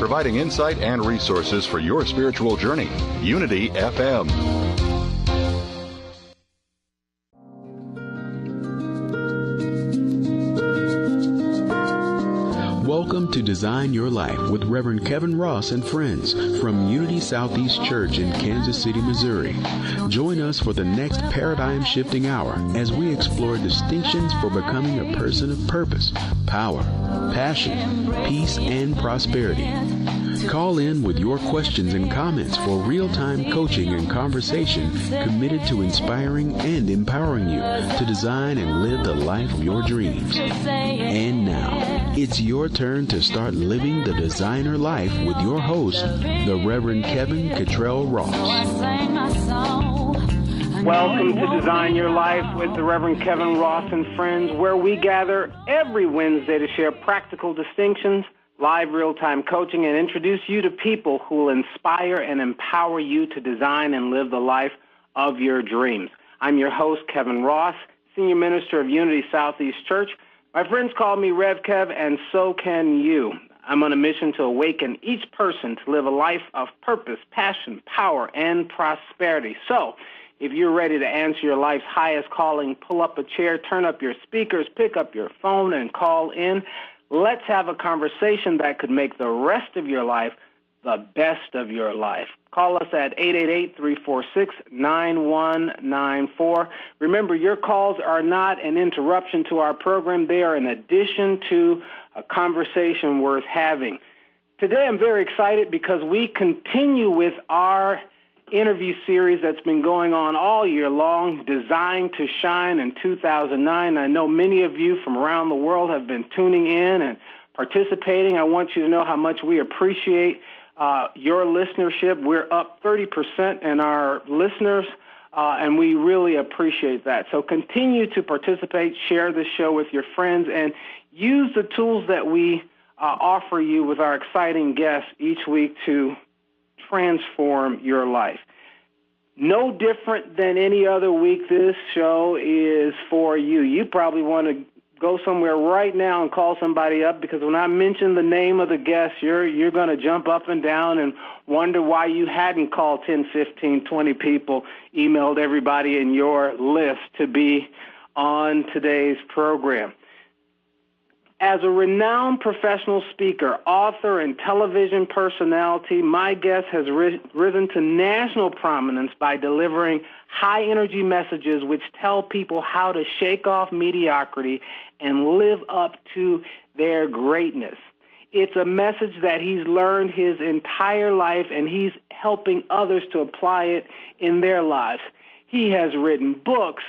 providing insight and resources for your spiritual journey. Unity FM. Welcome to Design Your Life with Reverend Kevin Ross and friends from Unity Southeast Church in Kansas City, Missouri. Join us for the next paradigm-shifting hour as we explore distinctions for becoming a person of purpose, power, passion, peace, and prosperity. Call in with your questions and comments for real-time coaching and conversation committed to inspiring and empowering you to design and live the life of your dreams. And now, it's your turn to start living the designer life with your host, the Reverend Kevin Kitrell Ross. Welcome to Design Your Life with the Reverend Kevin Ross and friends, where we gather every Wednesday to share practical distinctions, live real-time coaching, and introduce you to people who will inspire and empower you to design and live the life of your dreams. I'm your host, Kevin Ross, Senior Minister of Unity Southeast Church. My friends call me Rev Kev, and so can you. I'm on a mission to awaken each person to live a life of purpose, passion, power, and prosperity. So, if you're ready to answer your life's highest calling, pull up a chair, turn up your speakers, pick up your phone, and call in. Let's have a conversation that could make the rest of your life the best of your life. Call us at 888-346-9194. Remember, your calls are not an interruption to our program. They are an addition to a conversation worth having. Today, I'm very excited because we continue with our interview series that's been going on all year long, Designed to Shine in 2009. I know many of you from around the world have been tuning in and participating. I want you to know how much we appreciate your listenership. We're up 30% in our listeners, and we really appreciate that. So continue to participate, share this show with your friends, and use the tools that we offer you with our exciting guests each week to transform your life. No different than any other week, this show is for you. You probably want to go somewhere right now and call somebody up, because when I mention the name of the guest, you're going to jump up and down and wonder why you hadn't called 10, 15, 20 people, emailed everybody in your list to be on today's program. As a renowned professional speaker, author, and television personality, my guest has risen to national prominence by delivering high-energy messages which tell people how to shake off mediocrity and live up to their greatness. It's a message that he's learned his entire life, and he's helping others to apply it in their lives. He has written books.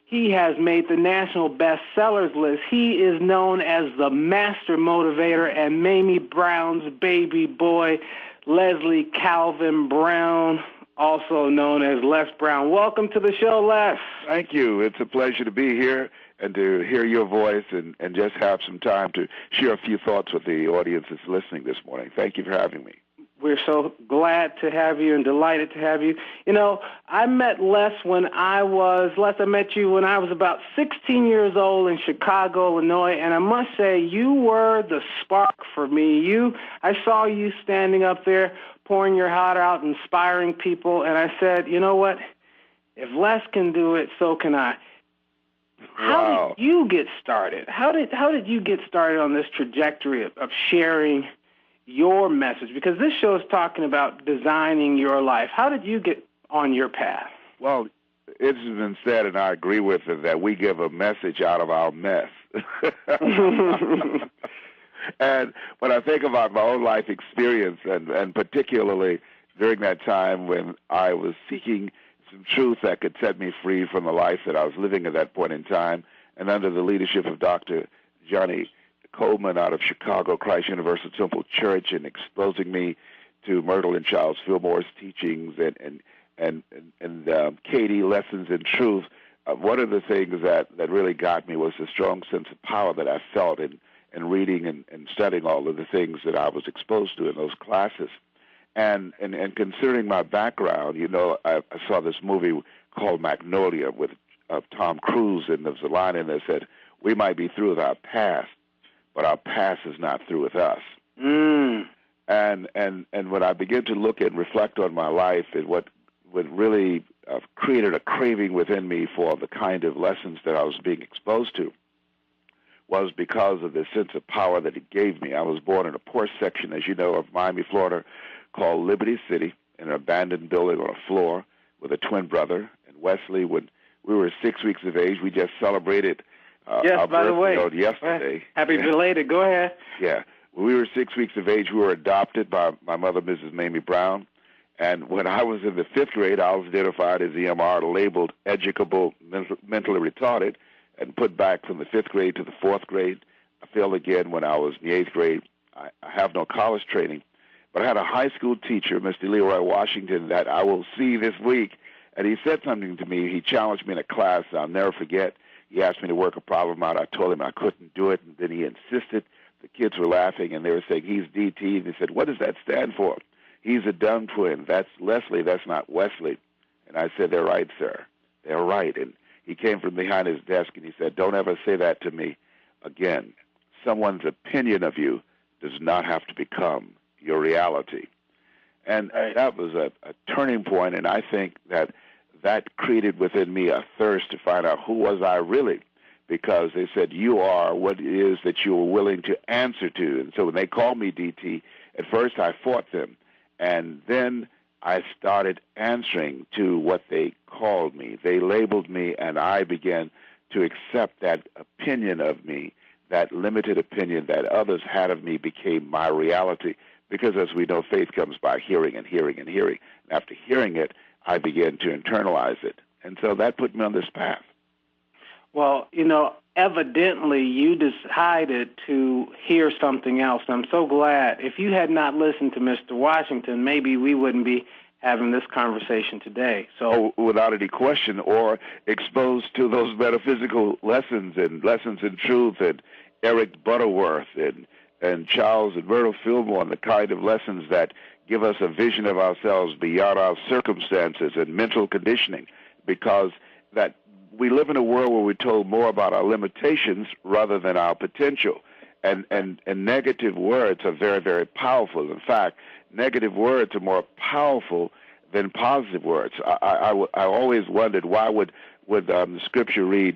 He has made the national bestsellers list. He is known as the master motivator and Mamie Brown's baby boy, Leslie Calvin Brown, also known as Les Brown. Welcome to the show, Les. Thank you. It's a pleasure to be here and to hear your voice and just have some time to share a few thoughts with the audience that's listening this morning. Thank you for having me. We're so glad to have you and delighted to have you. You know, I met Les I met you when I was about 16 years old in Chicago, Illinois, and I must say you were the spark for me. I saw you standing up there, pouring your heart out, inspiring people, and I said, you know what? If Les can do it, so can I. How did you get started? How did you get started on this trajectory of sharing your message? Because this show is talking about designing your life. How did you get on your path? Well, it's been said, and I agree with it, that we give a message out of our mess. And when I think about my own life experience, and particularly during that time when I was seeking some truth that could set me free from the life that I was living at that point in time, and under the leadership of Dr. Johnny Coleman out of Chicago Christ Universal Temple Church, and exposing me to Myrtle and Charles Fillmore's teachings and Katie Lessons in Truth. One of the things that really got me was the strong sense of power that I felt in reading and studying all of the things that I was exposed to in those classes. And considering my background, you know, I saw this movie called Magnolia with Tom Cruise, and there was a line in there that said, "We might be through with our past, but our past is not through with us." And when I began to look and reflect on my life and what really created a craving within me for the kind of lessons that I was being exposed to was because of the sense of power that it gave me. I was born in a poor section, as you know, of Miami, Florida, called Liberty City, in an abandoned building on a floor with a twin brother. And Wesley, when we were 6 weeks of age, we just celebrated our birthday yesterday. Happy belated. Go ahead. Yeah. When we were 6 weeks of age, we were adopted by my mother, Mrs. Mamie Brown. And when I was in the 5th grade, I was identified as EMR, labeled educable, mentally retarded, and put back from the 5th grade to the 4th grade. I failed again when I was in the 8th grade. I have no college training. But I had a high school teacher, Mr. Leroy Washington, that I will see this week. And he said something to me. He challenged me in a class I'll never forget. He asked me to work a problem out. I told him I couldn't do it. And then he insisted. The kids were laughing, and they were saying, he's DT. And he said, what does that stand for? He's a dumb twin. That's Leslie. That's not Wesley. And I said, they're right, sir. They're right. And he came from behind his desk, and he said, don't ever say that to me again. Someone's opinion of you does not have to become your reality. And that was a turning point, and I think that created within me a thirst to find out who was I really, because they said, you are what it is that you were willing to answer to. And so when they called me DT, at first I fought them, and then I started answering to what they called me. They labeled me, and I began to accept that opinion of me, that limited opinion that others had of me became my reality. Because as we know, faith comes by hearing and hearing and hearing. And after hearing it, I began to internalize it. And so that put me on this path. Well, evidently you decided to hear something else. I'm so glad. If you had not listened to Mr. Washington, maybe we wouldn't be having this conversation today. So, without any question, or exposed to those metaphysical lessons in truth, and Eric Butterworth and Charles and Myrtle Fillmore, and the kind of lessons that give us a vision of ourselves beyond our circumstances and mental conditioning, because that we live in a world where we're told more about our limitations rather than our potential. And negative words are very, very powerful. In fact, negative words are more powerful than positive words. I always wondered, why would the scripture read,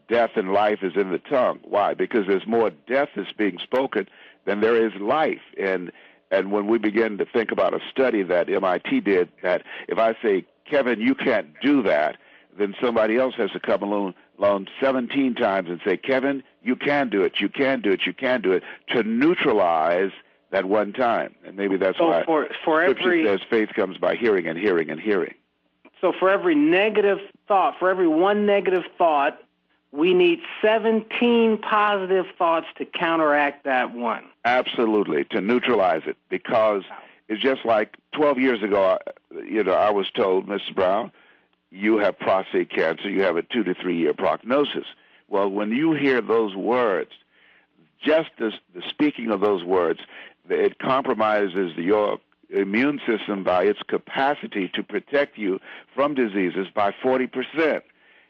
death and life is in the tongue? Why? Because there's more death that's being spoken than there is life. And when we begin to think about a study that MIT did, that if I say, Kevin, you can't do that, then somebody else has to come along 17 times and say, Kevin, you can do it, you can do it, you can do it, to neutralize that one time. And maybe that's why Scripture says faith comes by hearing and hearing and hearing. So for every negative thought, for every one negative thought, we need 17 positive thoughts to counteract that one. Absolutely, to neutralize it, because it's just like 12 years ago, I was told, Mr. Brown, you have prostate cancer, you have a 2 to 3 year prognosis. Well, when you hear those words, just the speaking of those words, it compromises your immune system by its capacity to protect you from diseases by 40%.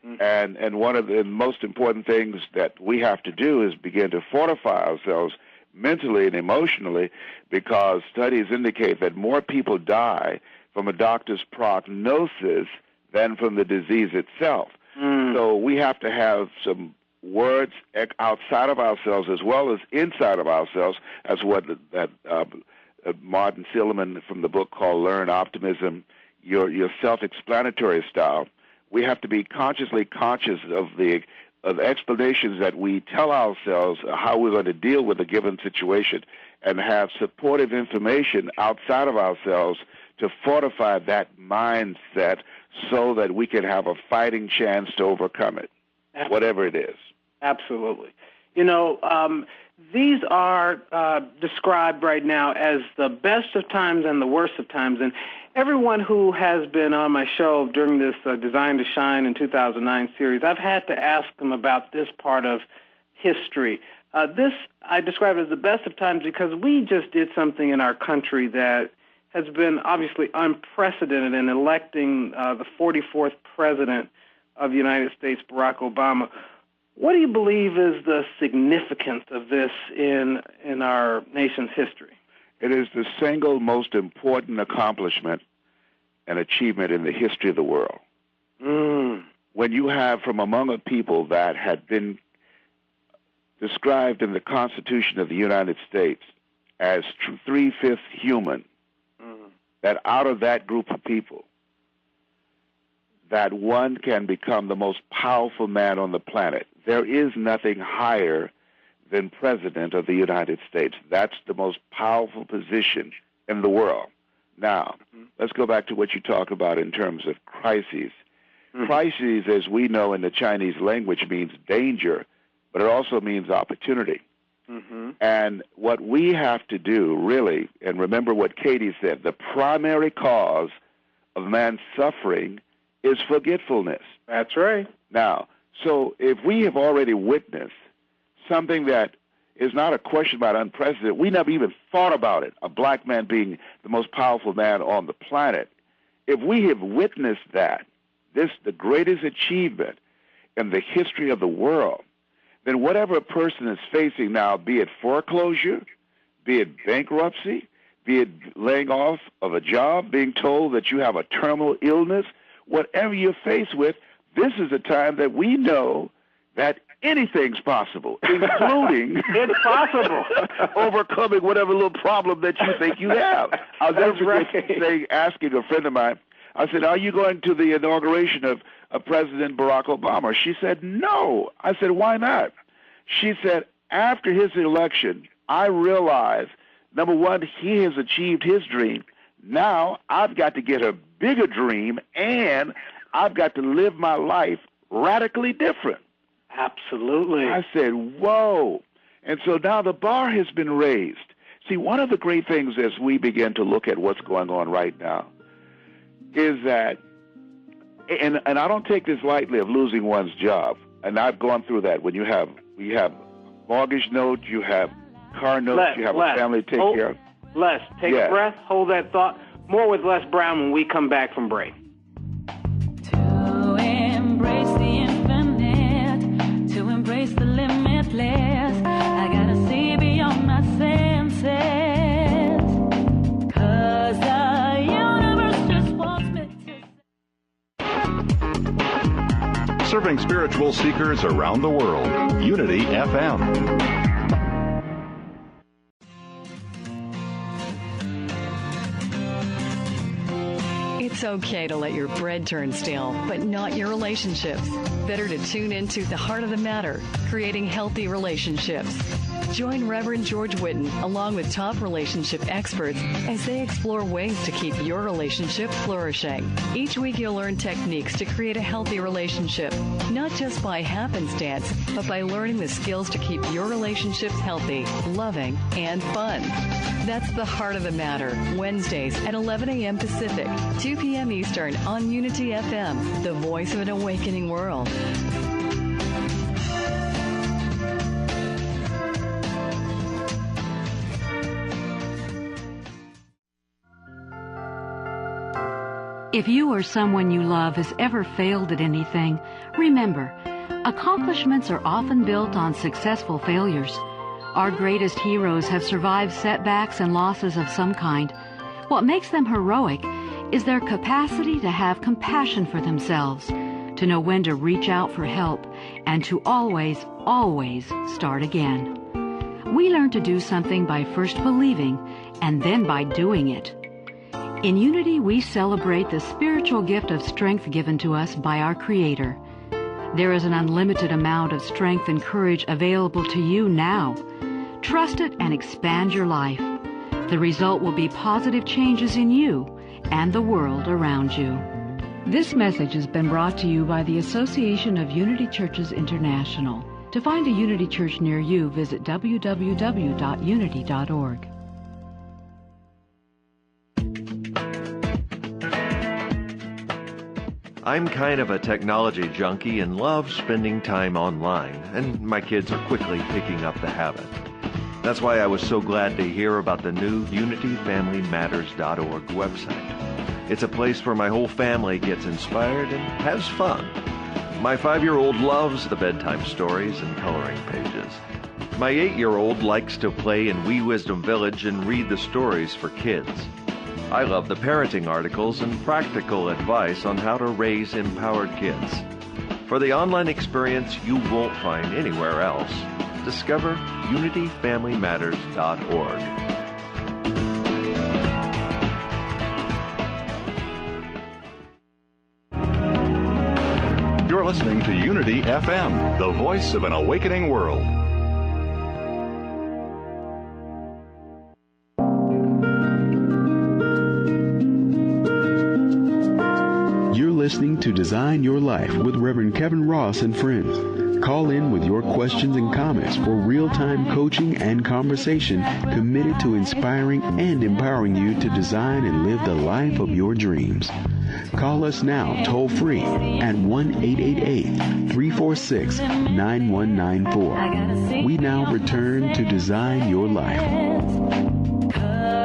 Mm-hmm. And one of the most important things that we have to do is begin to fortify ourselves mentally and emotionally, because studies indicate that more people die from a doctor's prognosis than from the disease itself. So we have to have some words outside of ourselves as well as inside of ourselves, as what that Martin Seligman from the book called Learn Optimism, your self-explanatory style. We have to be consciously conscious of explanations that we tell ourselves how we're going to deal with a given situation, and have supportive information outside of ourselves to fortify that mindset so that we can have a fighting chance to overcome it, whatever it is. Absolutely. These are described right now as the best of times and the worst of times. And everyone who has been on my show during this Design to Shine in 2009 series, I've had to ask them about this part of history. This I describe as the best of times because we just did something in our country that has been obviously unprecedented in electing the 44th president of the United States, Barack Obama. What do you believe is the significance of this in our nation's history? It is the single most important accomplishment and achievement in the history of the world. When you have from among a people that had been described in the Constitution of the United States as 3/5 human, that out of that group of people, that one can become the most powerful man on the planet. There is nothing higher than President of the United States. That's the most powerful position in the world. Now, let's go back to what you talk about in terms of crises. Crises, as we know in the Chinese language, means danger, but it also means opportunity. And what we have to do, really, and remember what Katie said, the primary cause of man's suffering is forgetfulness. That's right. Now, so if we have already witnessed something that is not a question about unprecedented, we never even thought about it, a black man being the most powerful man on the planet. If we have witnessed that, this the greatest achievement in the history of the world, then whatever a person is facing now, be it foreclosure, be it bankruptcy, be it laying off of a job, being told that you have a terminal illness, whatever you're faced with, this is a time that we know that anything's possible, including it's possible overcoming whatever little problem that you think you have. I was asking a friend of mine, I said, are you going to the inauguration of President Barack Obama? She said, no. I said, why not? She said, after his election, I realized, number one, he has achieved his dream. Now I've got to get a bigger dream, and I've got to live my life radically different. Absolutely. I said, whoa. And so now the bar has been raised. See, one of the great things as we begin to look at what's going on right now is that, and I don't take this lightly of losing one's job, and I've gone through that. When you have mortgage notes, you have car notes, you have a family to take care of. Les, take a breath, hold that thought. More with Les Brown when we come back from break. To embrace the infinite, to embrace the limitless, I gotta see beyond my senses, 'cause the universe just wants me to. Serving spiritual seekers around the world. Unity FM. It's okay to let your bread turn stale, but not your relationships. Better to tune into the heart of the matter, creating healthy relationships. Join Reverend George Whitten along with top relationship experts as they explore ways to keep your relationship flourishing. Each week you'll learn techniques to create a healthy relationship, not just by happenstance, but by learning the skills to keep your relationships healthy, loving, and fun. That's the heart of the matter, Wednesdays at 11 a.m. Pacific, 2 p.m. Eastern on Unity FM, the voice of an awakening world. If you or someone you love has ever failed at anything, remember, accomplishments are often built on successful failures. Our greatest heroes have survived setbacks and losses of some kind. What makes them heroic is their capacity to have compassion for themselves, to know when to reach out for help, and to always, always start again. We learn to do something by first believing and then by doing it. In Unity, we celebrate the spiritual gift of strength given to us by our Creator. There is an unlimited amount of strength and courage available to you now. Trust it and expand your life. The result will be positive changes in you and the world around you. This message has been brought to you by the Association of Unity Churches International. To find a Unity Church near you, visit www.unity.org. I'm kind of a technology junkie and love spending time online, and my kids are quickly picking up the habit. That's why I was so glad to hear about the new UnityFamilyMatters.org website. It's a place where my whole family gets inspired and has fun. My 5-year-old loves the bedtime stories and coloring pages. My 8-year-old likes to play in Wee Wisdom Village and read the stories for kids. I love the parenting articles and practical advice on how to raise empowered kids. For the online experience you won't find anywhere else, discover unityfamilymatters.org. You're listening to Unity FM, the voice of an awakening world. You're listening to Design Your Life with Reverend Kevin Ross and friends. Call in with your questions and comments for real-time coaching and conversation committed to inspiring and empowering you to design and live the life of your dreams. Call us now toll-free at 1-888-346-9194. We now return to Design Your Life.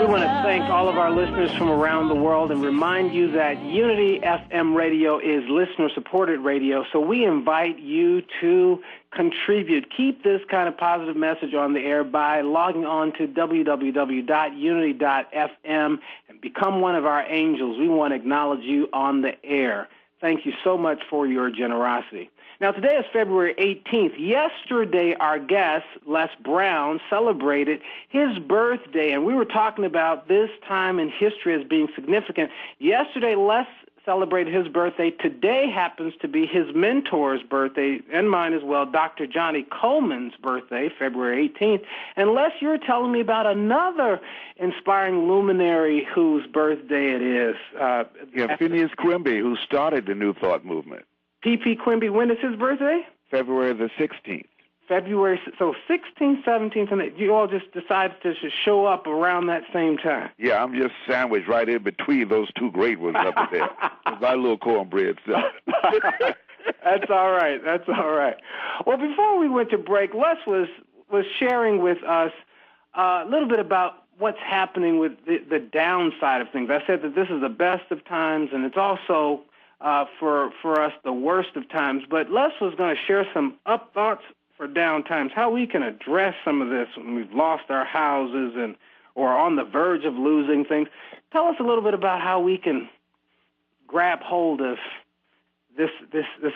We want to thank all of our listeners from around the world and remind you that Unity FM radio is listener-supported radio, so we invite you to contribute. Keep this kind of positive message on the air by logging on to www.unity.fm and become one of our angels. We want to acknowledge you on the air. Thank you so much for your generosity. Now, today is February 18th. Yesterday, our guest, Les Brown, celebrated his birthday, and we were talking about this time in history as being significant. Yesterday, Les celebrated his birthday. Today happens to be his mentor's birthday, and mine as well, Dr. Johnny Coleman's birthday, February 18th. And Les, you're telling me about another inspiring luminary whose birthday it is. Phineas Quimby, who started the New Thought movement. P.P. Quimby, when is his birthday? February the 16th. So 16th, 17th, and you all just decided to show up around that same time. Yeah, I'm just sandwiched right in between those two great ones up there. It's my little cornbread stuff. That's all right. That's all right. Well, before we went to break, Les was sharing with us a little bit about what's happening with the downside of things. I said that this is the best of times, and it's also for us the worst of times. But Les was going to share some up thoughts for down times, how we can address some of this when we've lost our houses or on the verge of losing things. Tell us a little bit about how we can grab hold of this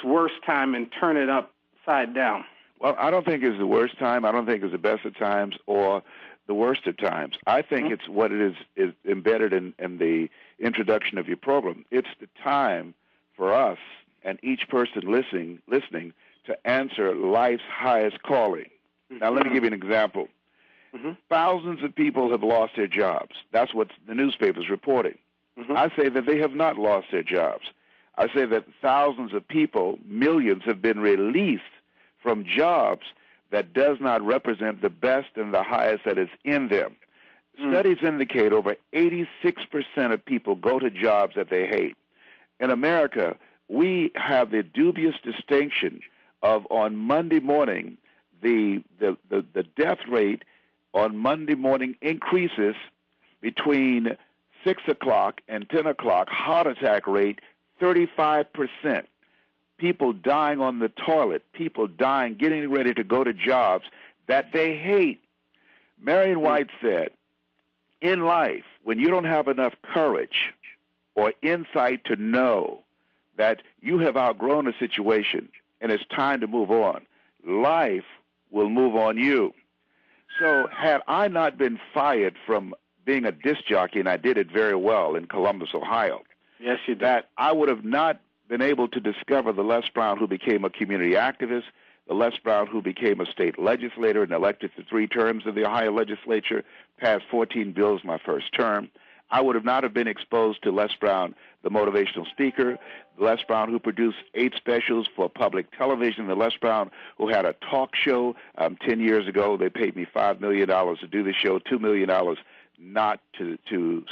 worst time and turn it upside down. Well, I don't think it's the worst time. I don't think it's the best of times or the worst of times. I think it's what it is embedded in the introduction of your program. It's the time for us and each person listening to answer life's highest calling. Now, let me give you an example. Thousands of people have lost their jobs. That's what the newspaper's reporting. I say that they have not lost their jobs. I say that thousands of people, millions, have been released from jobs that does not represent the best and the highest that is in them. Studies indicate over 86% of people go to jobs that they hate. In America, we have the dubious distinction of on Monday morning, the death rate on Monday morning increases between 6 o'clock and 10 o'clock, heart attack rate 35%. People dying on the toilet, people dying, getting ready to go to jobs that they hate. Marion White said, in life, when you don't have enough courage or insight to know that you have outgrown a situation and it's time to move on, life will move on you. So had I not been fired from being a disc jockey, and I did it very well in Columbus, Ohio, yes, you did, that I would have not been able to discover the Les Brown who became a community activist, the Les Brown who became a state legislator and elected to 3 terms of the Ohio legislature, passed 14 bills my first term. I would have not have been exposed to Les Brown, the motivational speaker, Les Brown who produced 8 specials for public television, the Les Brown who had a talk show 10 years ago. They paid me $5 million to do the show, $2 million not to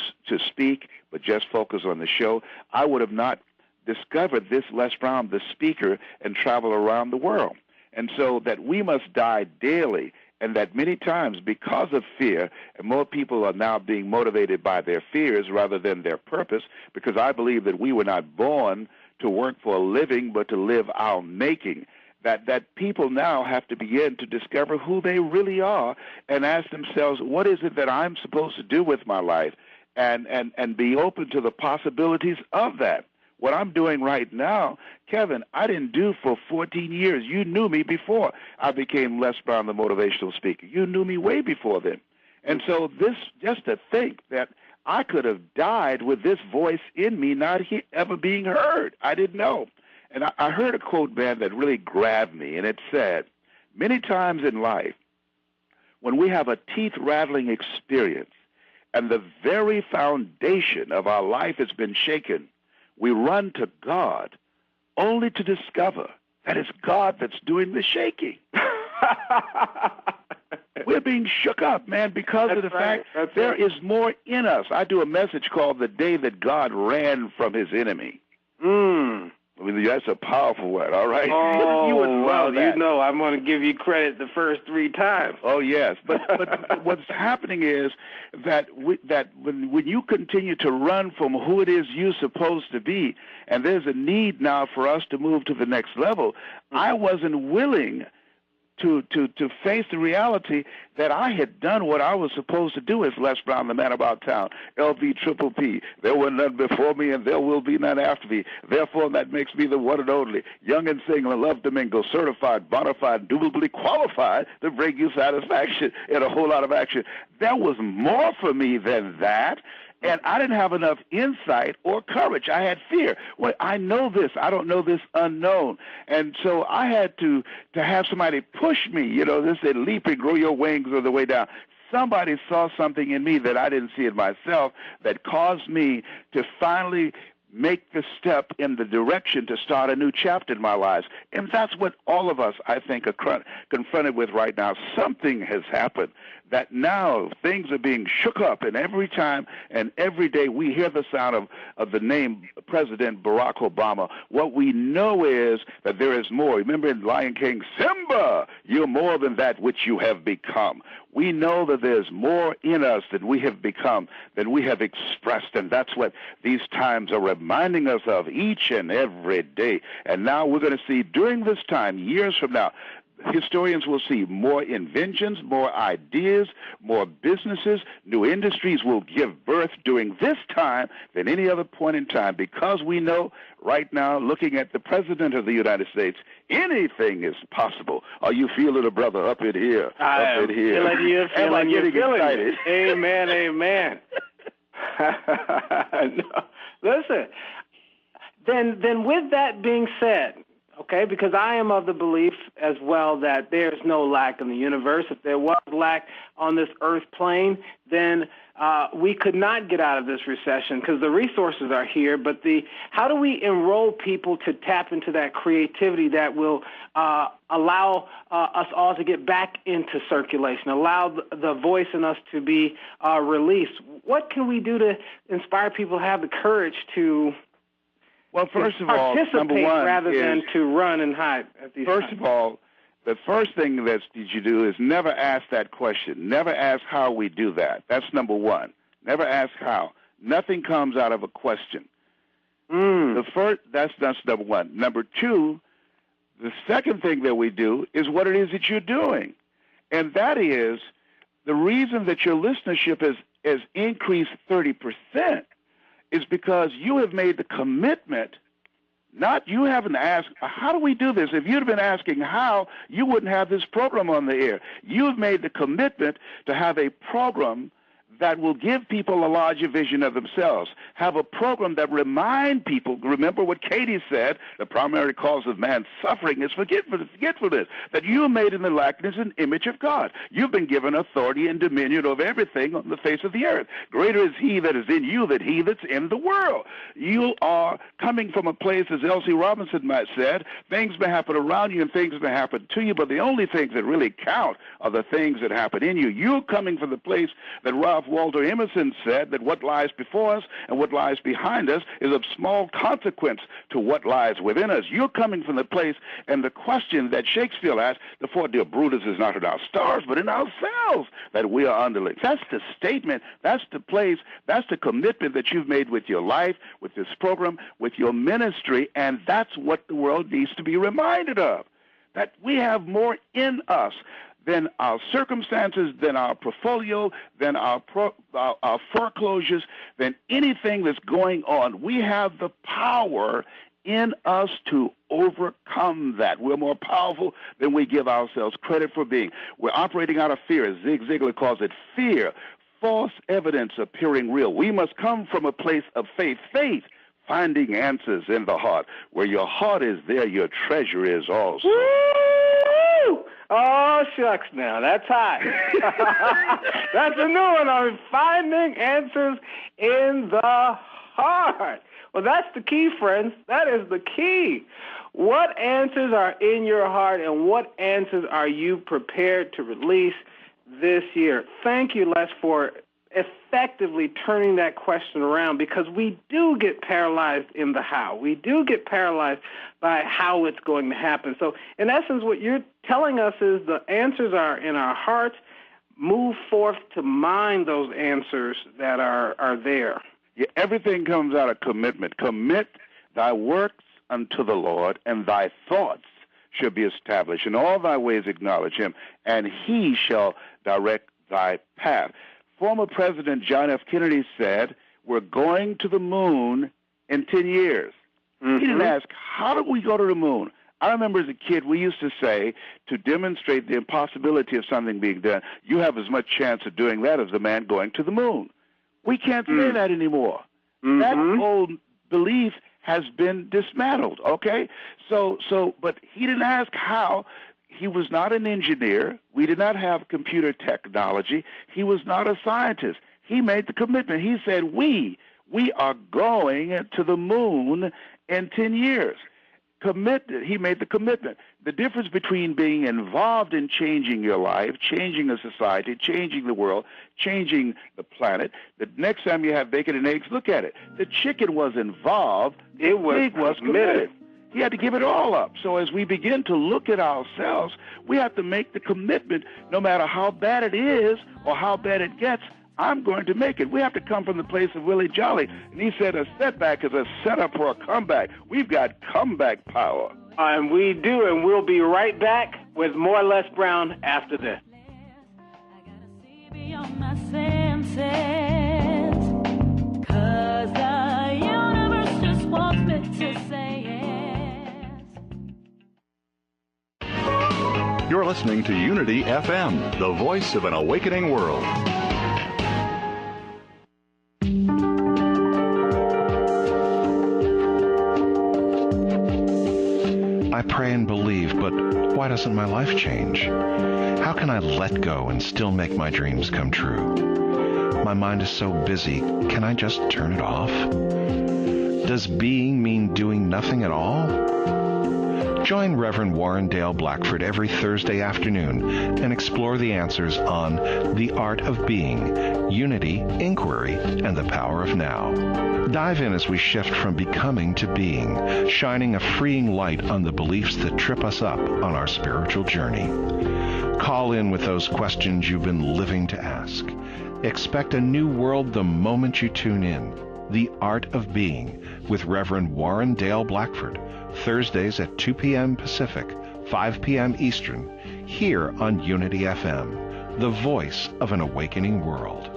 speak, but just focus on the show. I would have not discovered this Les Brown, the speaker, and travel around the world. And so that we must die daily, and that many times because of fear, and more people are now being motivated by their fears rather than their purpose, because I believe that we were not born to work for a living, but to live our making. that people now have to begin to discover who they really are and ask themselves, what is it that I'm supposed to do with my life, and be open to the possibilities of that. What I'm doing right now, Kevin, I didn't do for 14 years. You knew me before I became Les Brown, the motivational speaker. You knew me way before then. And so this, just to think that I could have died with this voice in me not ever being heard, I didn't know. And I heard a quote, man, that really grabbed me, and it said, many times in life, when we have a teeth-rattling experience and the very foundation of our life has been shaken, we run to God only to discover that it's God that's doing the shaking. We're being shook up, man, because of the fact that there is more in us. I do a message called The Day That God Ran from His Enemy. I mean, that's a powerful one, all right? Oh, you would love that. You know I'm going to give you credit the first 3 times. Oh, yes. But what's happening is that when you continue to run from who it is you're supposed to be, and there's a need now for us to move to the next level, I wasn't willing to face the reality that I had done what I was supposed to do as Les Brown, the man about town, LV Triple P. There were none before me, and there will be none after me. Therefore, that makes me the one and only, young and single, and love to mingle, certified, bona fide, indubitably qualified to bring you satisfaction and a whole lot of action. There was more for me than that. And I didn't have enough insight or courage. I had fear. Well, I know this. I don't know this unknown. And so I had to have somebody push me. You know, this said, leap and grow your wings on the way down. Somebody saw something in me that I didn't see in myself that caused me to finally make the step in the direction to start a new chapter in my lives. And that's what all of us, I think, are confronted with right now. Something has happened that now things are being shook up, and every time and every day we hear the sound of the name President Barack Obama, what we know is that there is more. Remember in Lion King, Simba, you're more than that which you have become. We know that there's more in us than we have become, than we have expressed, and that's what these times are reminding us of each and every day. And now we're going to see during this time, years from now, historians will see more inventions, more ideas, more businesses, new industries will give birth during this time than any other point in time, because we know right now, looking at the President of the United States, anything is possible. Are you feeling it, brother, up in here? Up in here. Am I getting excited? Amen, amen. No. Listen, then with that being said, okay, because I am of the belief as well that there's no lack in the universe. If there was lack on this earth plane, then we could not get out of this recession because the resources are here. But how do we enroll people to tap into that creativity that will allow us all to get back into circulation, allow the voice in us to be released? What can we do to inspire people to have the courage to first of all, number one, rather than to run and hide at these times? First of all, the first thing that you do is never ask that question. Never ask how we do that. That's number one. Never ask how. Nothing comes out of a question. That's number one. Number two, the second thing that we do is what it is that you're doing. And that is the reason that your listenership has increased 30% is because you have made the commitment. You haven't asked, how do we do this? If you'd have been asking how, you wouldn't have this program on the air. You've made the commitment to have a program that will give people a larger vision of themselves, have a program that remind people, remember what Katie said, the primary cause of man's suffering is forgetfulness, that you are made in the likeness and image of God. You've been given authority and dominion over everything on the face of the earth. Greater is he that is in you than he that's in the world. You are coming from a place, as L.C. Robinson might said, things may happen around you and things may happen to you, but the only things that really count are the things that happen in you. You're coming from the place that Ralph Waldo Emerson said, that what lies before us and what lies behind us is of small consequence to what lies within us. You're coming from the place, and the question that Shakespeare asked, the poor dear Brutus is not in our stars, but in ourselves, that we are underlings. That's the statement, that's the place, that's the commitment that you've made with your life, with this program, with your ministry, and that's what the world needs to be reminded of. that we have more in us than our circumstances, than our portfolio, than our foreclosures, than anything that's going on. We have the power in us to overcome that. We're more powerful than we give ourselves credit for being. We're operating out of fear, as Zig Ziglar calls it, fear, false evidence appearing real. We must come from a place of faith. Faith, finding answers in the heart. Where your heart is, there your treasure is also. Woo! Oh, shucks now. That's hot. That's a new one. I'm finding answers in the heart. Well, that's the key, friends. That is the key. What answers are in your heart, and what answers are you prepared to release this year? Thank you, Les, for effectively turning that question around, because we do get paralyzed in the how. We do get paralyzed by how it's going to happen. So, in essence, what you're telling us is the answers are in our hearts. Move forth to mine those answers that are there. Yeah, everything comes out of commitment. Commit thy works unto the Lord, and thy thoughts shall be established. In all thy ways acknowledge him, and he shall direct thy path. Former President John F. Kennedy said, we're going to the moon in 10 years. Mm-hmm. He didn't ask, how do we go to the moon? I remember as a kid, we used to say, to demonstrate the impossibility of something being done, you have as much chance of doing that as the man going to the moon. We can't say that anymore. Mm-hmm. That old belief has been dismantled, okay? But he didn't ask how. He was not an engineer. We did not have computer technology. He was not a scientist. He made the commitment. He said, we are going to the moon in 10 years. He made the commitment. The difference between being involved in changing your life, changing a society, changing the world, changing the planet, the next time you have bacon and eggs, look at it. The chicken was involved. The pig was committed. He had to give it all up. So as we begin to look at ourselves, we have to make the commitment, no matter how bad it is or how bad it gets, I'm going to make it. We have to come from the place of Willie Jolly. And he said a setback is a setup for a comeback. We've got comeback power. And we do, and we'll be right back with more Les Brown after this. You're listening to Unity FM, the voice of an awakening world. I pray and believe, but why doesn't my life change? How can I let go and still make my dreams come true? My mind is so busy, can I just turn it off? Does being mean doing nothing at all? Join Reverend Warren Dale Blackford every Thursday afternoon and explore the answers on The Art of Being, Unity, Inquiry, and the Power of Now. Dive in as we shift from becoming to being, shining a freeing light on the beliefs that trip us up on our spiritual journey. Call in with those questions you've been living to ask. Expect a new world the moment you tune in. The Art of Being with Reverend Warren Dale Blackford, Thursdays at 2 p.m. Pacific, 5 p.m. Eastern, here on Unity FM, the voice of an awakening world.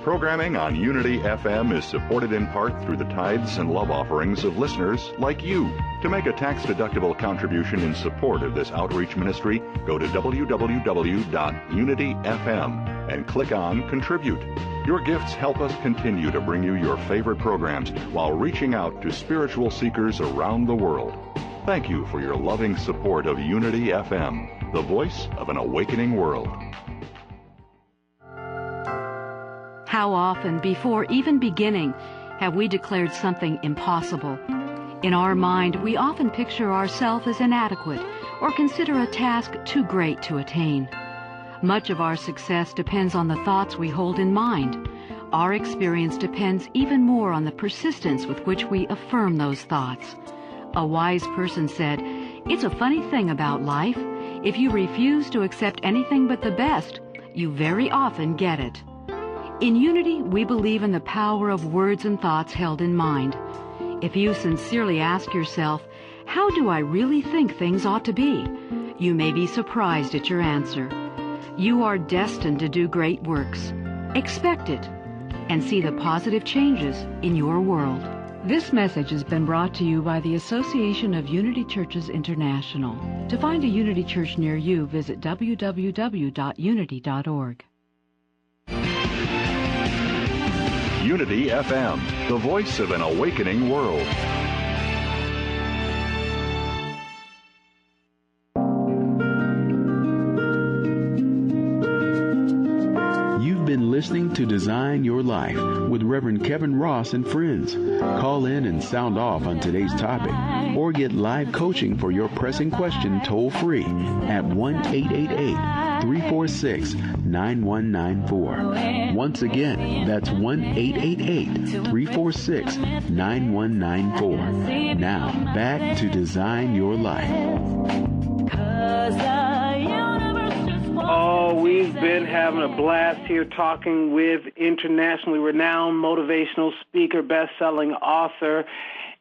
Programming on Unity FM is supported in part through the tithes and love offerings of listeners like you. To make a tax-deductible contribution in support of this outreach ministry, go to www.unityfm and click on Contribute. Your gifts help us continue to bring you your favorite programs while reaching out to spiritual seekers around the world. Thank you for your loving support of Unity FM, the voice of an awakening world. How often, before even beginning, have we declared something impossible? In our mind, we often picture ourselves as inadequate or consider a task too great to attain. Much of our success depends on the thoughts we hold in mind. Our experience depends even more on the persistence with which we affirm those thoughts. A wise person said, "It's a funny thing about life. If you refuse to accept anything but the best, you very often get it. In Unity, we believe in the power of words and thoughts held in mind. If you sincerely ask yourself, how do I really think things ought to be? You may be surprised at your answer. You are destined to do great works. Expect it and see the positive changes in your world. This message has been brought to you by the Association of Unity Churches International. To find a Unity Church near you, visit www.unity.org. Unity FM, the voice of an awakening world. You've been listening to Design Your Life with Reverend Kevin Ross and friends. Call in and sound off on today's topic or get live coaching for your pressing question toll-free at 1-888-346-9194. Once again, that's 1-888-346-9194. Now, back to Design Your Life. Oh, we've been having a blast here talking with internationally renowned motivational speaker, best-selling author,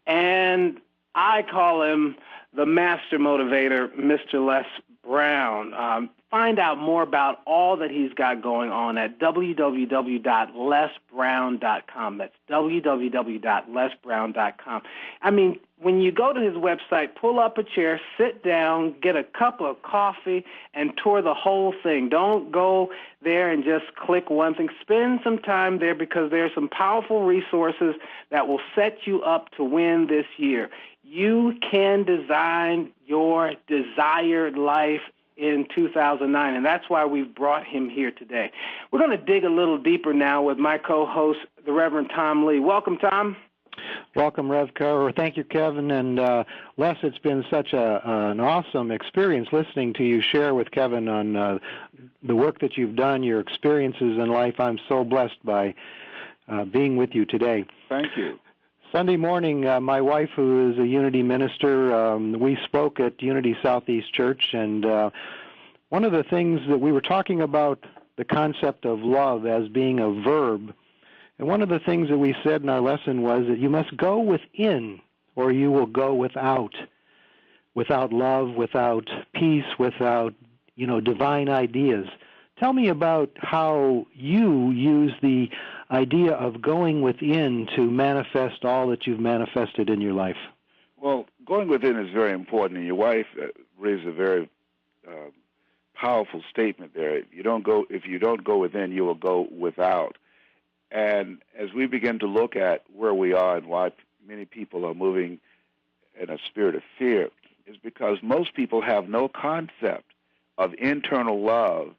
and I call him the master motivator, Mr. Les Brown. Find out more about all that he's got going on at www.lesbrown.com. That's www.lesbrown.com. I mean, when you go to his website, pull up a chair, sit down, get a cup of coffee, and tour the whole thing. Don't go there and just click one thing. Spend some time there because there are some powerful resources that will set you up to win this year. You can design your desired life in 2009, and that's why we've brought him here today. We're going to dig a little deeper now with my co-host, the Reverend Tom Lee. Welcome, Tom. Welcome, Revco. Thank you, Kevin. And Les, it's been such an awesome experience listening to you share with Kevin on the work that you've done, your experiences in life. I'm so blessed by being with you today. Thank you. Sunday morning, my wife, who is a Unity minister, we spoke at Unity Southeast Church, and one of the things that we were talking about, the concept of love as being a verb, and one of the things that we said in our lesson was that you must go within or you will go without love, without peace, without, divine ideas. Tell me about how you use the idea of going within to manifest all that you've manifested in your life. Well, going within is very important, and your wife raised a very powerful statement there. If you don't go within, you will go without. And as we begin to look at where we are and why many people are moving in a spirit of fear, is because most people have no concept of internal love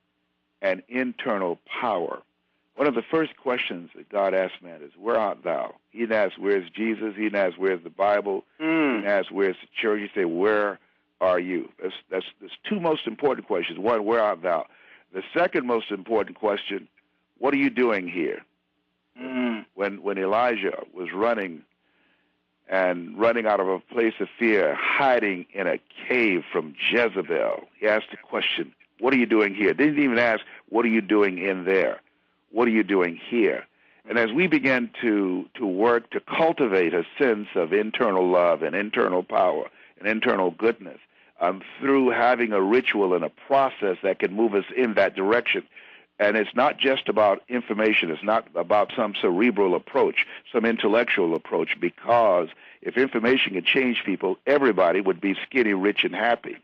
and internal power. One of the first questions that God asked man is, where art thou? He didn't ask, where's Jesus? He didn't ask, where's the Bible? He didn't ask, where's the church? He said, where are you? That's two most important questions. One, where art thou? The second most important question, what are you doing here? When Elijah was running out of a place of fear, hiding in a cave from Jezebel, he asked the question, what are you doing here? They didn't even ask, what are you doing in there? What are you doing here? And as we begin to work to cultivate a sense of internal love and internal power and internal goodness through having a ritual and a process that can move us in that direction. And it's not just about information. It's not about some cerebral approach, some intellectual approach, because if information could change people, everybody would be skinny, rich, and happy.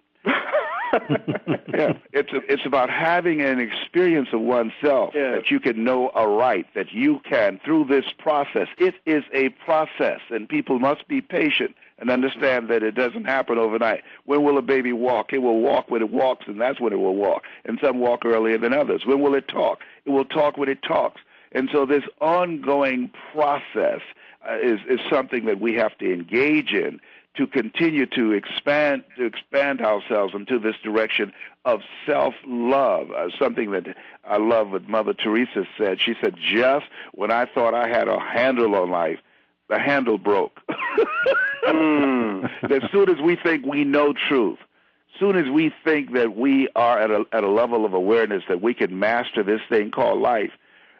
Yeah, it's about having an experience of oneself that you can know aright, that you can, through this process. It is a process, and people must be patient and understand that it doesn't happen overnight. When will a baby walk? It will walk when it walks, and that's when it will walk. And some walk earlier than others. When will it talk? It will talk when it talks. And so this ongoing process is something that we have to engage in to continue to expand ourselves into this direction of self-love, something that I love what Mother Teresa said. She said, just when I thought I had a handle on life, the handle broke. As soon as we think we know truth, Soon as we think that we are at a level of awareness that we can master this thing called life,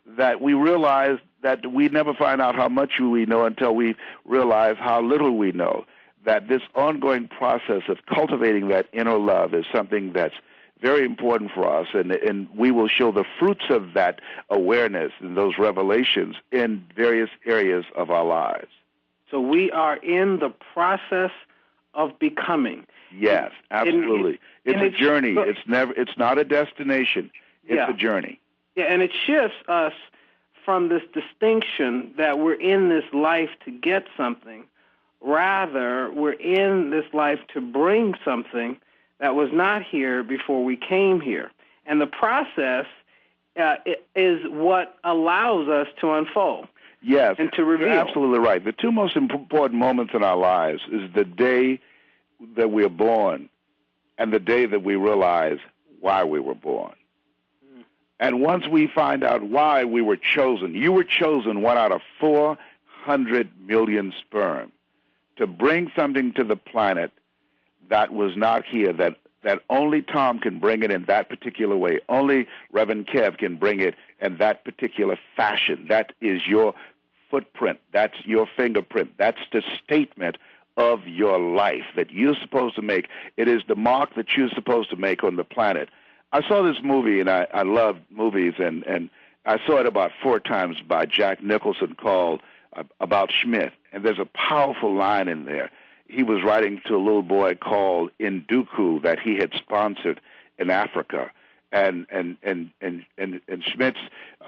that we realize that we never find out how much we know until we realize how little we know. That this ongoing process of cultivating that inner love is something that's very important for us, and we will show the fruits of that awareness and those revelations in various areas of our lives. So we are in the process of becoming. Yes, absolutely. It's a journey. It's not a destination. It's a journey. Yeah, and it shifts us from this distinction that we're in this life to get something. Rather, we're in this life to bring something that was not here before we came here. And the process is what allows us to unfold. Yes, and to reveal. You're absolutely right. The two most important moments in our lives is the day that we are born and the day that we realize why we were born. And once we find out why we were chosen, you were chosen 1 out of 400 million sperm to bring something to the planet that was not here, that only Tom can bring it in that particular way. Only Reverend Kev can bring it in that particular fashion. That is your footprint. That's your fingerprint. That's the statement of your life that you're supposed to make. It is the mark that you're supposed to make on the planet. I saw this movie, and I love movies, and I saw it about 4 times by Jack Nicholson called About Schmidt, and there's a powerful line in there. He was writing to a little boy called Nduku that he had sponsored in Africa, and Schmidt's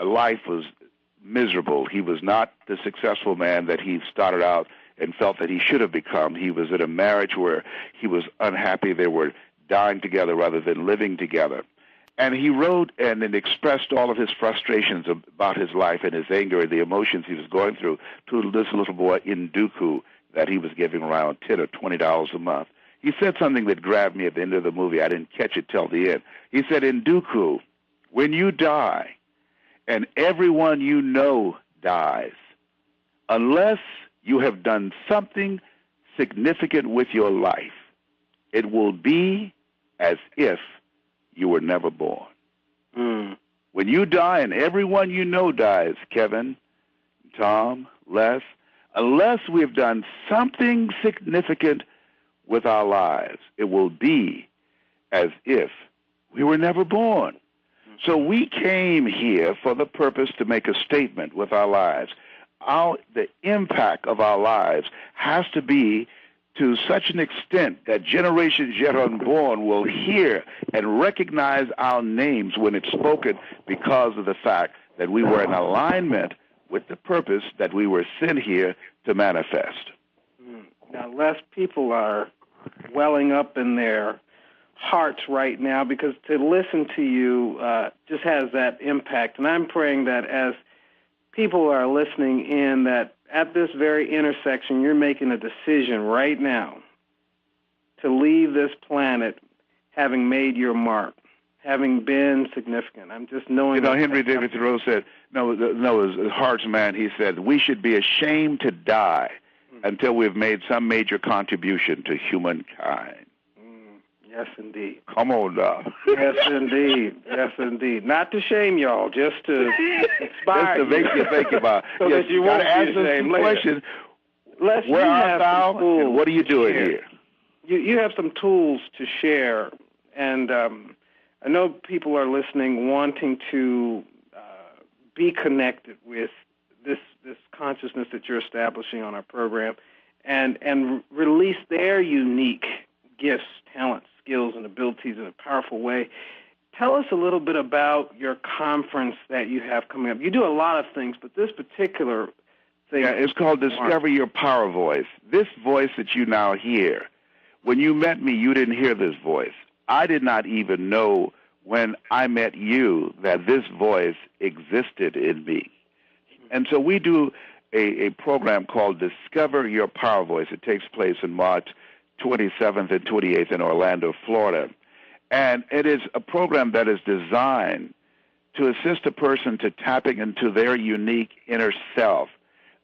life was miserable. He was not the successful man that he started out and felt that he should have become. He was in a marriage where he was unhappy. They were dying together rather than living together. And he wrote and expressed all of his frustrations about his life and his anger and the emotions he was going through to this little boy Nduku that he was giving around $10 or $20 a month. He said something that grabbed me at the end of the movie. I didn't catch it till the end. He said, Nduku, when you die and everyone you know dies, unless you have done something significant with your life, it will be as if you were never born. When you die and everyone you know dies, Kevin, Tom, Les, unless we've done something significant with our lives, it will be as if we were never born. So we came here for the purpose to make a statement with our lives. The impact of our lives has to be to such an extent that generations yet unborn will hear and recognize our names when it's spoken because of the fact that we were in alignment with the purpose that we were sent here to manifest. Now, less people are welling up in their hearts right now because to listen to you just has that impact. And I'm praying that as people are listening in, that at this very intersection, you're making a decision right now to leave this planet having made your mark, having been significant. I'm just knowing. You know, Henry David Thoreau said, his heart's man, he said, we should be ashamed to die until we've made some major contribution to humankind. Yes, indeed. Come on now. Yes, indeed. Yes, indeed. Not to shame y'all, just to inspire just to make you think about so yes, that you won't ask be ashamed some later. questions. Les, where art thou, and what are you doing here? You have some tools to share, and I know people are listening wanting to be connected with this consciousness that you're establishing on our program and release their unique gifts, talents, skills, and abilities in a powerful way. Tell us a little bit about your conference that you have coming up. You do a lot of things, but this particular thing... Yeah, it's called Discover Your Power Voice. This voice that you now hear, when you met me, you didn't hear this voice. I did not even know when I met you that this voice existed in me. And so we do a program called Discover Your Power Voice. It takes place in March 27th and 28th in Orlando, Florida. And it is a program that is designed to assist a person to tapping into their unique inner self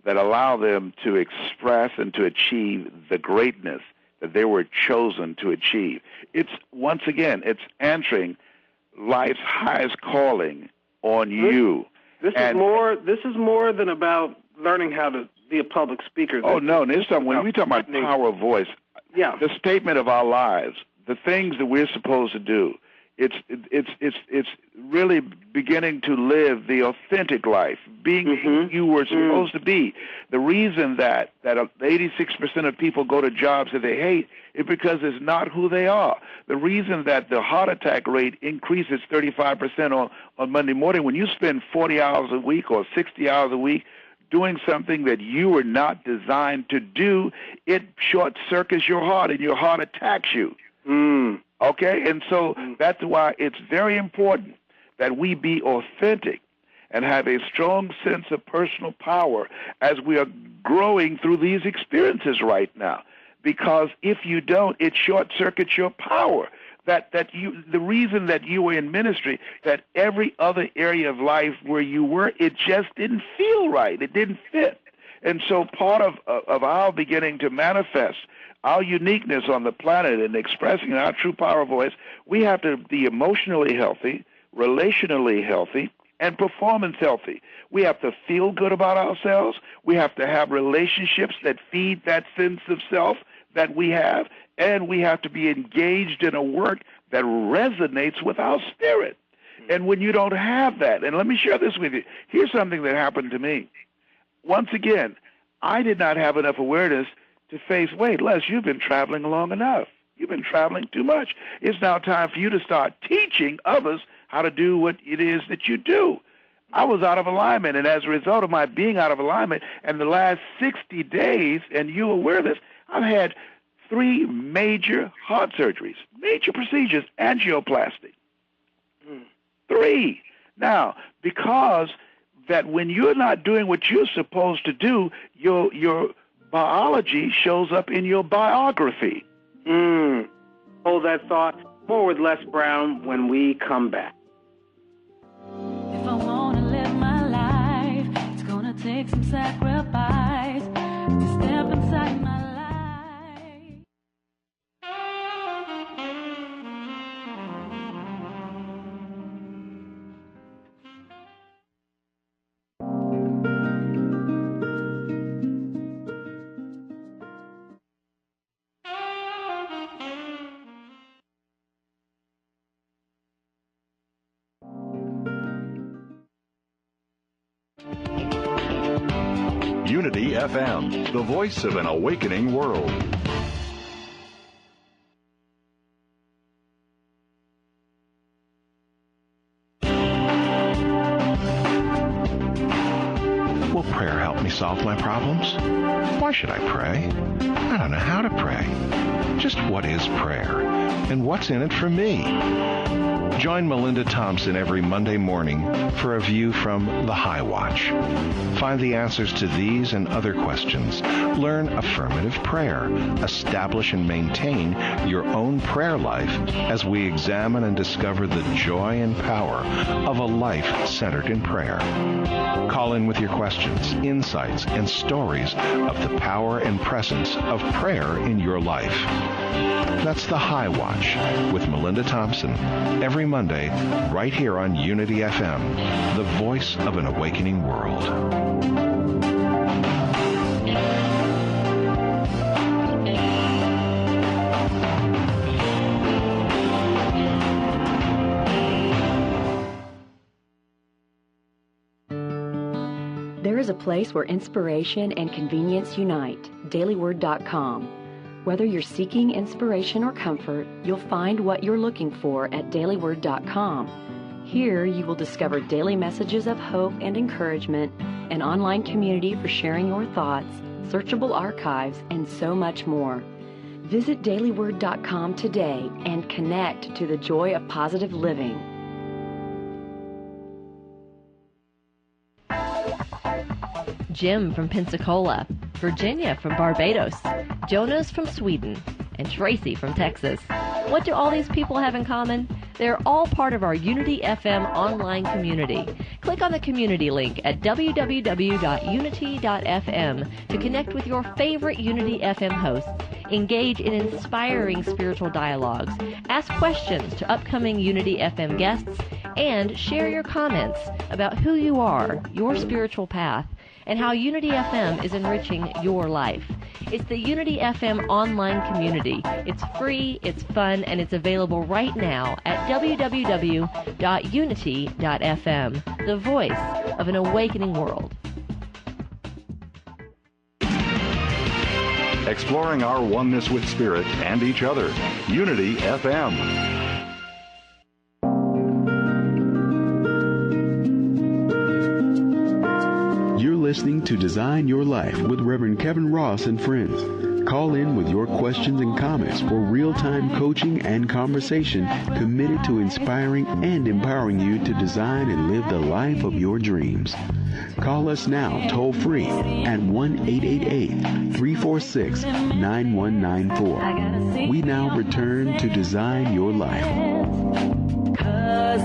that allow them to express and to achieve the greatness that they were chosen to achieve. It's, once again, it's answering life's highest calling on you. This is more than about learning how to be a public speaker. Oh, no, when we talk about power of voice, the statement of our lives, the things that we're supposed to do, it's really beginning to live the authentic life, being who you were supposed to be. The reason that 86% of people go to jobs that they hate is because it's not who they are. The reason that the heart attack rate increases 35% on Monday morning, when you spend 40 hours a week or 60 hours a week doing something that you were not designed to do, it short-circuits your heart and your heart attacks you. Okay? And so that's why it's very important that we be authentic and have a strong sense of personal power as we are growing through these experiences right now. Because if you don't, it short-circuits your power. The reason that you were in ministry, that every other area of life where you were, it just didn't feel right. It didn't fit. And so part of our beginning to manifest our uniqueness on the planet and expressing our true power of voice, we have to be emotionally healthy, relationally healthy, and performance healthy. We have to feel good about ourselves. We have to have relationships that feed that sense of self that we have, and we have to be engaged in a work that resonates with our spirit. And when you don't have that, and let me share this with you. Here's something that happened to me. Once again, I did not have enough awareness to face, wait, Les, you've been traveling long enough. You've been traveling too much. It's now time for you to start teaching others how to do what it is that you do. I was out of alignment, and as a result of my being out of alignment, and the last 60 days, and you're aware of this, I've had 3 major heart surgeries, major procedures, angioplasty. 3. Now, because that when you're not doing what you're supposed to do, your biology shows up in your biography. Hold that thought. More with Les Brown when we come back. If I want to live my life, it's gonna take some sacrifice to step inside my life. Unity FM, the voice of an awakening world. Will prayer help me solve my problems? Why should I pray? I don't know how to pray. Just what is prayer? And what's in it for me? Join Melinda Thompson every Monday morning for a view from the High Watch. Find the answers to these and other questions. Learn affirmative prayer. Establish and maintain your own prayer life as we examine and discover the joy and power of a life centered in prayer. Call in with your questions, insights, and stories of the power and presence of prayer in your life. That's the High Watch with Melinda Thompson every Monday right here on Unity FM, the voice of an awakening world. There is a place where inspiration and convenience unite, dailyword.com. Whether you're seeking inspiration or comfort, you'll find what you're looking for at dailyword.com. Here you will discover daily messages of hope and encouragement, an online community for sharing your thoughts, searchable archives, and so much more. Visit dailyword.com today and connect to the joy of positive living. Jim from Pensacola, Virginia from Barbados, Jonas from Sweden, and Tracy from Texas. What do all these people have in common? They're all part of our Unity FM online community. Click on the community link at www.unity.fm to connect with your favorite Unity FM hosts, engage in inspiring spiritual dialogues, ask questions to upcoming Unity FM guests, and share your comments about who you are, your spiritual path, and how Unity FM is enriching your life. It's the Unity FM online community. It's free, it's fun, and it's available right now at www.unity.fm, the voice of an awakening world. Exploring our oneness with Spirit and each other. Unity FM. You're listening to Design Your Life with Reverend Kevin Ross and friends. Call in with your questions and comments for real-time coaching and conversation committed to inspiring and empowering you to design and live the life of your dreams. Call us now toll-free at 1-888-346-9194. We now return to Design Your Life.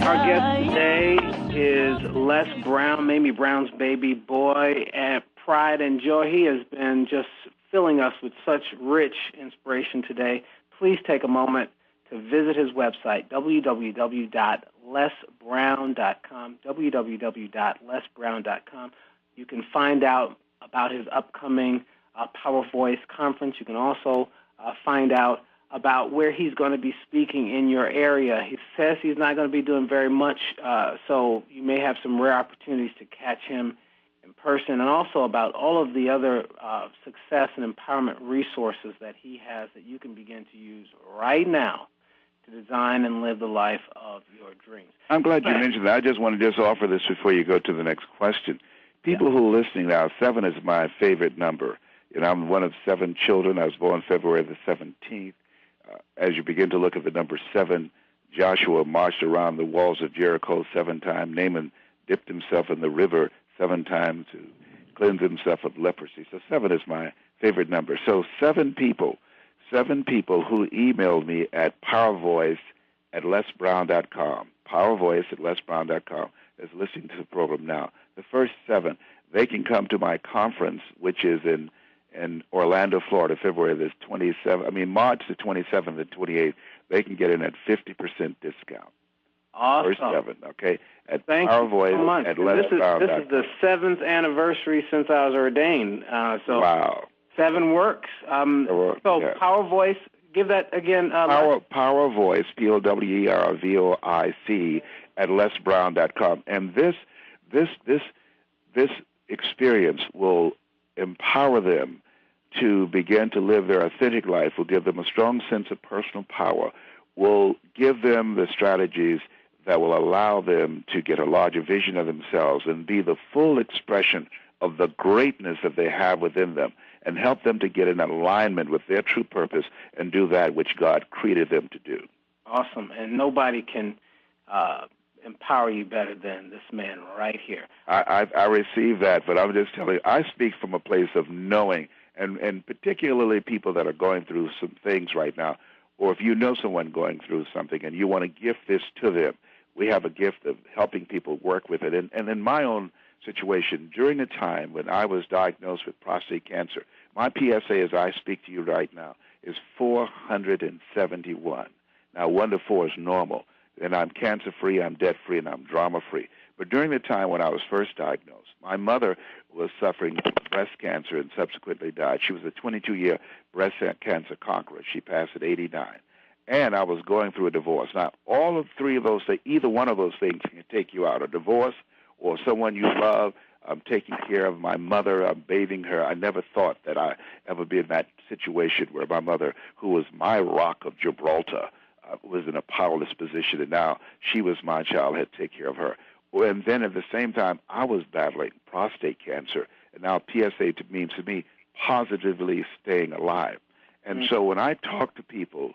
Our guest today is Les Brown, Mamie Brown's baby boy, and pride and joy. He has been just filling us with such rich inspiration today. Please take a moment to visit his website, www.lesbrown.com, www.lesbrown.com. You can find out about his upcoming Power Voice conference. You can also find out about where he's going to be speaking in your area. He says he's not going to be doing very much, so you may have some rare opportunities to catch him in person, and also about all of the other success and empowerment resources that he has that you can begin to use right now to design and live the life of your dreams. I'm glad you mentioned that. I just want to offer this before you go to the next question. People who are listening now, 7 is my favorite number. You know, I'm one of 7 children. I was born February the 17th. As you begin to look at the number 7, Joshua marched around the walls of Jericho 7 times. Naaman dipped himself in the river 7 times to cleanse himself of leprosy. So 7 is my favorite number. So 7 people who emailed me at powervoice@lesbrown.com, powervoice@lesbrown.com, is listening to the program now. The first 7, they can come to my conference, which is in Orlando, Florida, March the 27th and 28th. They can get in at 50% discount. Awesome. First 7, okay? At Thank Power you Voice so much. at This is the 7th anniversary since I was ordained. Wow. 7 works. Yeah. Power Voice, give that again. Power Voice, POWERVOIC at lesbrown.com. And this experience will empower them to begin to live their authentic life, will give them a strong sense of personal power, will give them the strategies that will allow them to get a larger vision of themselves and be the full expression of the greatness that they have within them, and help them to get in alignment with their true purpose and do that which God created them to do. Awesome. And nobody can empower you better than this man right here. I receive that, but I'm just telling you, I speak from a place of knowing, and particularly people that are going through some things right now, or if you know someone going through something and you want to gift this to them, we have a gift of helping people work with it. And in my own situation, during the time when I was diagnosed with prostate cancer, my PSA as I speak to you right now is 471. Now, 1 to 4 is normal. And I'm cancer-free, I'm debt-free, and I'm drama-free. But during the time when I was first diagnosed, my mother was suffering breast cancer and subsequently died. She was a 22-year breast cancer conqueror. She passed at 89. And I was going through a divorce. Now, all of 3 of those things, either one of those things can take you out. A divorce or someone you love. I'm taking care of my mother. I'm bathing her. I never thought that I'd ever be in that situation where my mother, who was my rock of Gibraltar, was in a powerless position, and now she was my child, had to take care of her. And then at the same time, I was battling prostate cancer, and now PSA means to me positively staying alive. And so when I talk to people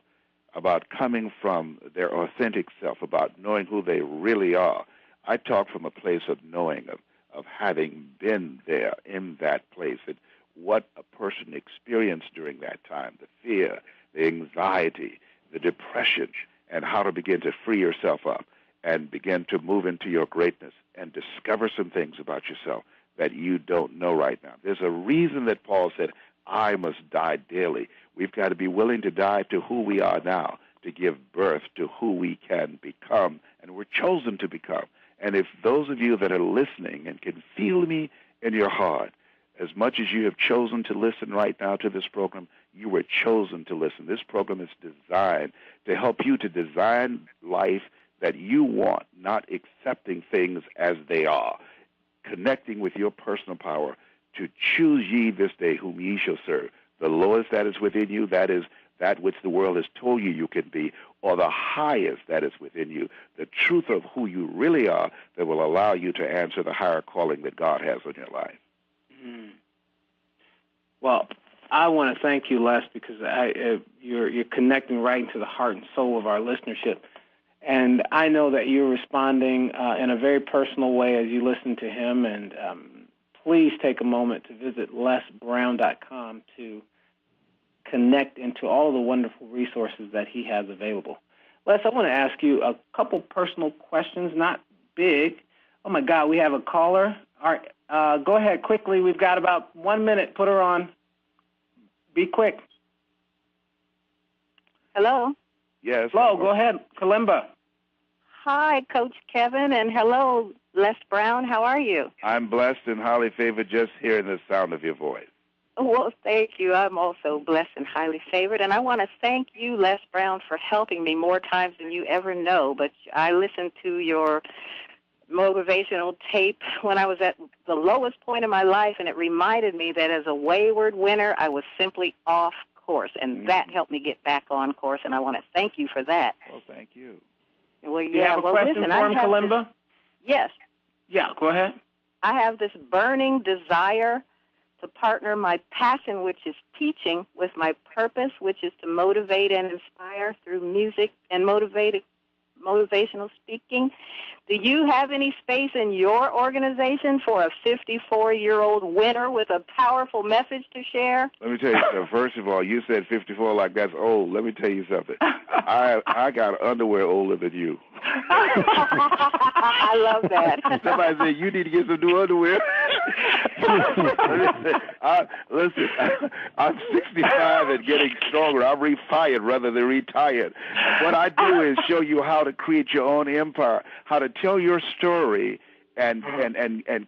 about coming from their authentic self, about knowing who they really are, I talk from a place of knowing, of having been there in that place, and what a person experienced during that time, the fear, the anxiety, the depression, and how to begin to free yourself up and begin to move into your greatness and discover some things about yourself that you don't know right now. There's a reason that Paul said, I must die daily. We've got to be willing to die to who we are now, to give birth to who we can become, and we're chosen to become. And if those of you that are listening and can feel me in your heart, as much as you have chosen to listen right now to this program, you were chosen to listen. This program is designed to help you to design life that you want, not accepting things as they are, connecting with your personal power to choose ye this day whom ye shall serve. The lowest that is within you, that is that which the world has told you you can be, or the highest that is within you, the truth of who you really are that will allow you to answer the higher calling that God has on your life. Well, I want to thank you, Les, because you're connecting right into the heart and soul of our listenership. And I know that you're responding in a very personal way as you listen to him. And please take a moment to visit lesbrown.com to connect into all of the wonderful resources that he has available. Les, I want to ask you a couple personal questions, not big. Oh, my God, we have a caller. All right, go ahead quickly. We've got about 1 minute. Put her on. Be quick. Hello? Yes. Hello, go ahead. Kalimba. Hi, Coach Kevin, and hello, Les Brown. How are you? I'm blessed and highly favored just hearing the sound of your voice. Well, thank you. I'm also blessed and highly favored, and I want to thank you, Les Brown, for helping me more times than you ever know. But I listened to your motivational tape when I was at the lowest point in my life, and it reminded me that as a wayward winner, I was simply off course, and that helped me get back on course, and I want to thank you for that. Well, thank you. Well, you have a question listen, for him, Kalimba? Yes. Yeah, go ahead. I have this burning desire to partner my passion, which is teaching, with my purpose, which is to motivate and inspire through music and motivational speaking. Do you have any space in your organization for a 54-year-old winner with a powerful message to share? Let me tell you something. First of all, you said 54 like that's old. Let me tell you something. I got underwear older than you. I love that. Somebody said, you need to get some new underwear. Listen, I'm 65 and getting stronger. I'm refired rather than retired. What I do is show you how to create your own empire, how to tell your story and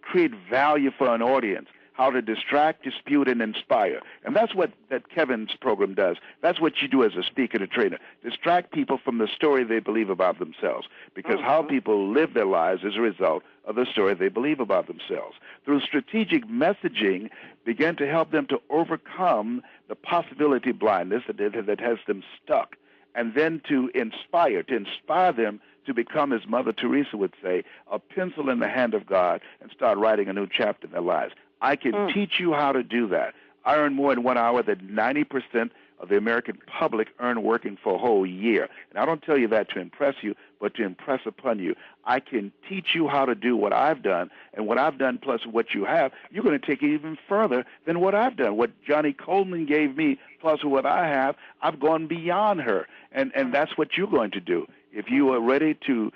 create value for an audience, how to distract, dispute, and inspire. And that's what that Kevin's program does. That's what you do as a speaker and a trainer. Distract people from the story they believe about themselves, because how people live their lives is a result of the story they believe about themselves. Through strategic messaging, begin to help them to overcome the possibility blindness that has them stuck, and then to inspire them to become, as Mother Teresa would say, a pencil in the hand of God and start writing a new chapter in their lives. I can teach you how to do that. I earn more in 1 hour than 90% of the American public earn working for a whole year. And I don't tell you that to impress you, but to impress upon you. I can teach you how to do what I've done, and what I've done plus what you have, you're going to take it even further than what I've done. What Johnny Coleman gave me plus what I have, I've gone beyond her. And that's what you're going to do. If you are ready to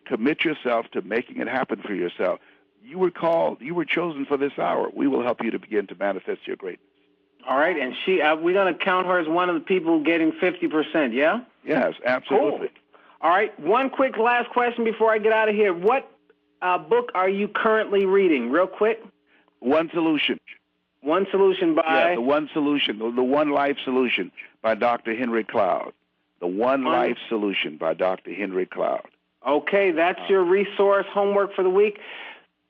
commit yourself to making it happen for yourself, you were called, you were chosen for this hour. We will help you to begin to manifest your greatness. All right, and we're going to count her as one of the people getting 50%, yeah? Yes, absolutely. Cool. All right, one quick last question before I get out of here. What book are you currently reading, real quick? One Solution. One Solution by? Yeah, The One Solution, the One Life Solution by Dr. Henry Cloud. The One Life Solution by Dr. Henry Cloud. Okay, that's your resource homework for the week.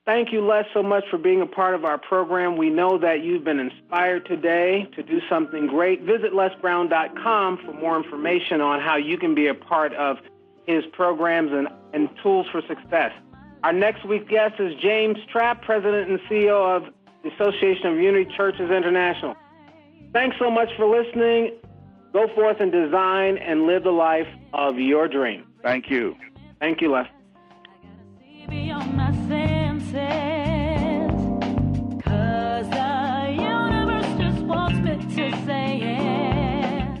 Thank you, Les, so much for being a part of our program. We know that you've been inspired today to do something great. Visit lesbrown.com for more information on how you can be a part of his programs and tools for success. Our next week's guest is James Trapp, President and CEO of the Association of Unity Churches International. Thanks so much for listening. Go forth and design and live the life of your dream. Thank you. Thank you, Les. Beyond my senses, 'cause the universe just wants me to say yes.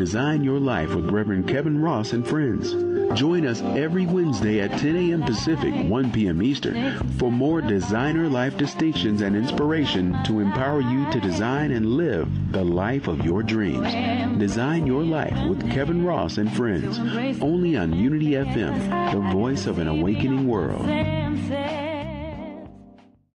Design Your Life with Reverend Kevin Ross and friends. Join us every Wednesday at 10 a.m. Pacific, 1 p.m. Eastern for more designer life distinctions and inspiration to empower you to design and live the life of your dreams. Design Your Life with Kevin Ross and friends, only on Unity FM, the voice of an awakening world.